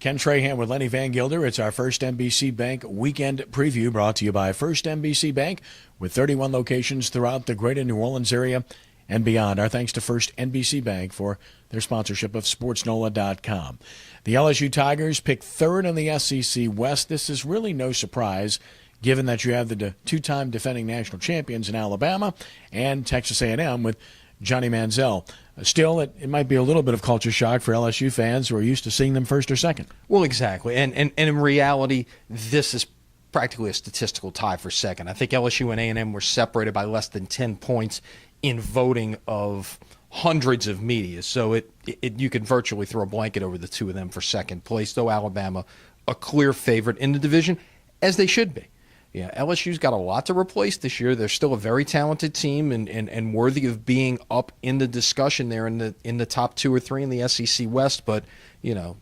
Ken Trahan with Lenny Vangilder. It's our First NBC Bank weekend preview brought to you by First NBC Bank with 31 locations throughout the greater New Orleans area and beyond. Our thanks to First NBC Bank for their sponsorship of SportsNola.com. The LSU Tigers picked third in the SEC West. This is really no surprise given that you have the two-time defending national champions in Alabama and Texas A&M with Johnny Manziel. Still, it might be a little bit of culture shock for LSU fans who are used to seeing them first or second. Well, exactly. And in reality, this is practically a statistical tie for second. I think LSU and A&M were separated by less than 10 points in voting of hundreds of media. So you could virtually throw a blanket over the two of them for second place, though Alabama a clear favorite in the division, as they should be. Yeah, LSU's got a lot to replace this year. They're still a very talented team and worthy of being up in the discussion there in the top 2 or 3 in the SEC West. But, you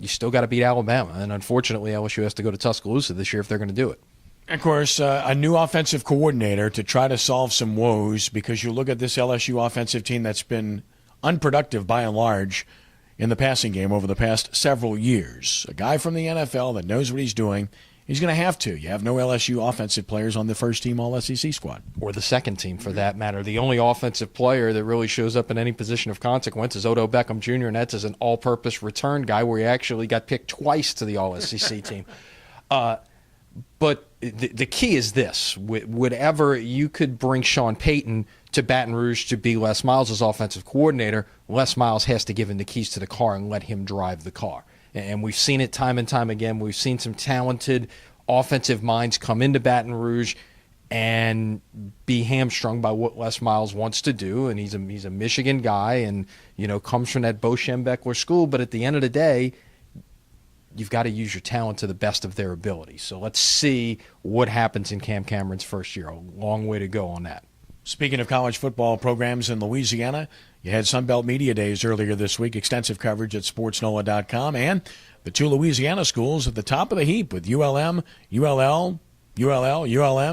still got to beat Alabama. And unfortunately, LSU has to go to Tuscaloosa this year if they're going to do it. Of course, a new offensive coordinator to try to solve some woes, because you look at this LSU offensive team that's been unproductive by and large in the passing game over the past several years. A guy from the NFL that knows what he's doing. He's going to have to. You have no LSU offensive players on the first-team All-SEC squad. Or the second team, for that matter. The only offensive player that really shows up in any position of consequence is Odell Beckham Jr., and that's as an all-purpose return guy where he actually got picked twice to the All-SEC team. But the key is this. Whatever you could bring Sean Payton to Baton Rouge to be Les Miles' offensive coordinator, Les Miles has to give him the keys to the car and let him drive the car. And we've seen it time and time again. We've seen some talented offensive minds come into Baton Rouge and be hamstrung by what Les Miles wants to do. And he's a Michigan guy and, comes from that Bo Schembechler school. But at the end of the day, you've got to use your talent to the best of their ability. So let's see what happens in Cam Cameron's first year. A long way to go on that. Speaking of college football programs in Louisiana, you had Sunbelt Media Days earlier this week, extensive coverage at SportsNola.com, and the two Louisiana schools at the top of the heap with ULM, ULM.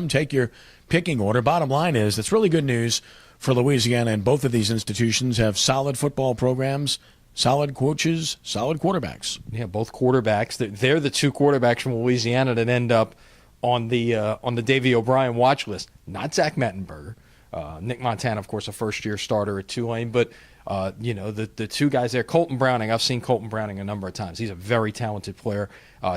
Take your picking order. Bottom line is, it's really good news for Louisiana, and both of these institutions have solid football programs, solid coaches, solid quarterbacks. Yeah, both quarterbacks. They're the two quarterbacks from Louisiana that end up on the Davey O'Brien watch list. Not Zach Mettenberger. Nick Montana, of course, a first-year starter at Tulane. But, the two guys there, Colton Browning, I've seen Colton Browning a number of times. He's a very talented player.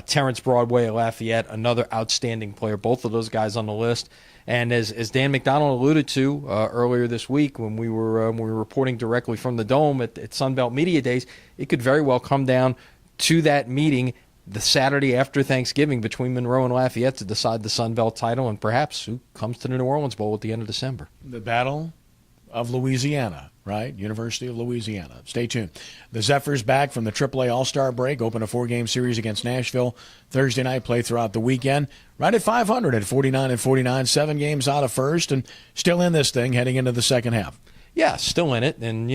Terrence Broadway at Lafayette, another outstanding player. Both of those guys on the list. And as Dan McDonald alluded to earlier this week when we were reporting directly from the Dome at Sunbelt Media Days, it could very well come down to that meeting the Saturday after Thanksgiving between Monroe and Lafayette to decide the Sun Belt title and perhaps who comes to the New Orleans Bowl at the end of December. The Battle of Louisiana, right? University of Louisiana. Stay tuned. The Zephyrs back from the AAA All-Star break, open a 4-game series against Nashville Thursday night, play throughout the weekend. Right at 500 at 49-49, 7 games out of first, and still in this thing heading into the second half. Yeah, still in it, and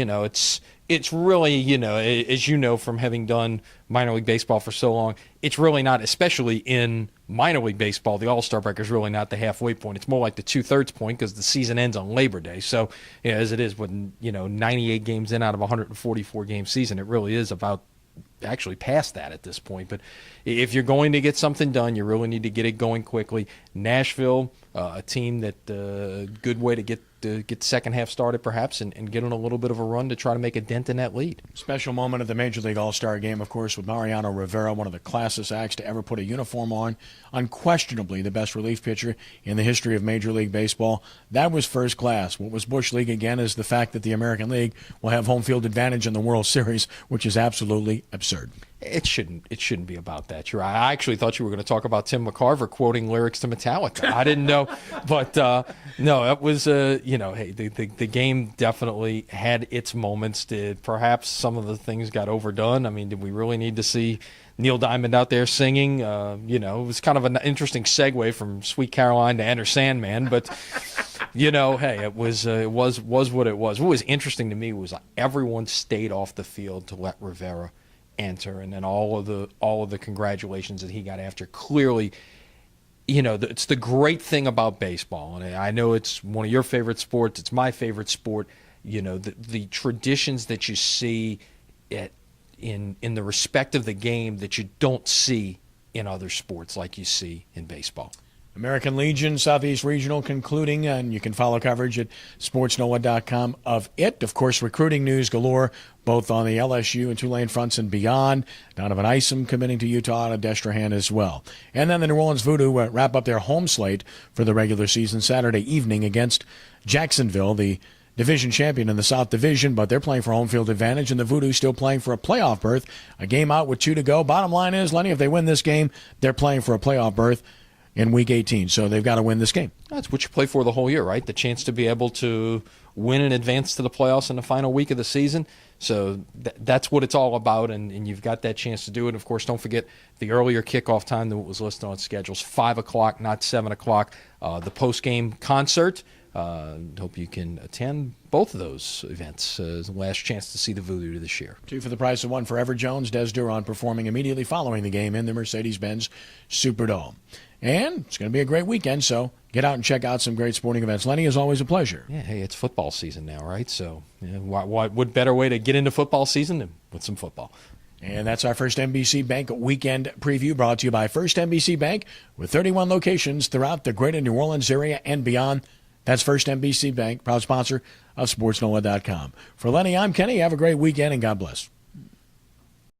it's really, as you know from having done minor league baseball for so long, it's really not, especially in minor league baseball, the All-Star break is really not the halfway point. It's more like the 2/3 point because the season ends on Labor Day. So, as it is when 98 games in out of a 144 game season, it really is about actually past that at this point. But if you're going to get something done, you really need to get it going quickly. Nashville, a team that good way to get the second half started perhaps and get on a little bit of a run to try to make a dent in that lead. Special moment at the Major League All-Star Game, of course, with Mariano Rivera, one of the classest acts to ever put a uniform on. Unquestionably the best relief pitcher in the history of Major League Baseball. That was first class. What was Bush League again is the fact that the American League will have home field advantage in the World Series, which is absolutely absurd. It shouldn't be about that. I actually thought you were going to talk about Tim McCarver quoting lyrics to Metallica. I didn't know, but no, that was hey, the game definitely had its moments. Perhaps some of the things got overdone. I mean, did we really need to see Neil Diamond out there singing? It was kind of an interesting segue from Sweet Caroline to Enter Sandman, but hey, it was what it was. What was interesting to me was everyone stayed off the field to let Rivera enter, and then all of the congratulations that he got after. Clearly, it's the great thing about baseball, and I know it's one of your favorite sports. It's my favorite sport. The traditions that you see in the respect of the game that you don't see in other sports like you see in baseball. American Legion Southeast Regional concluding, and you can follow coverage at sportsnola.com of it. Of course, recruiting news galore, both on the LSU and Tulane fronts and beyond. Donovan Isom committing to Utah and Trahan as well. And then the New Orleans Voodoo wrap up their home slate for the regular season Saturday evening against Jacksonville, the division champion in the South Division, but they're playing for home field advantage, and the Voodoo still playing for a playoff berth. A game out with 2 to go. Bottom line is, Lenny, if they win this game, they're playing for a playoff berth in Week 18, so they've got to win this game. That's what you play for the whole year, right? The chance to be able to win and advance to the playoffs in the final week of the season. So that's what it's all about, and you've got that chance to do it. Of course, don't forget the earlier kickoff time that was listed on schedules, 5 o'clock, not 7 o'clock. The post-game concert. Hope you can attend both of those events. The last chance to see the Voodoo this year. 2 for the price of 1 for Ever Jones. Des Duron performing immediately following the game in the Mercedes-Benz Superdome. And it's going to be a great weekend, so get out and check out some great sporting events. Lenny, is always a pleasure. Yeah, hey, it's football season now, right? So what better way to get into football season than with some football? And that's our First NBC Bank weekend preview, brought to you by First NBC Bank, with 31 locations throughout the greater New Orleans area and beyond. That's First NBC Bank, proud sponsor of SportsNola.com. For Lenny, I'm Kenny. Have a great weekend, and God bless.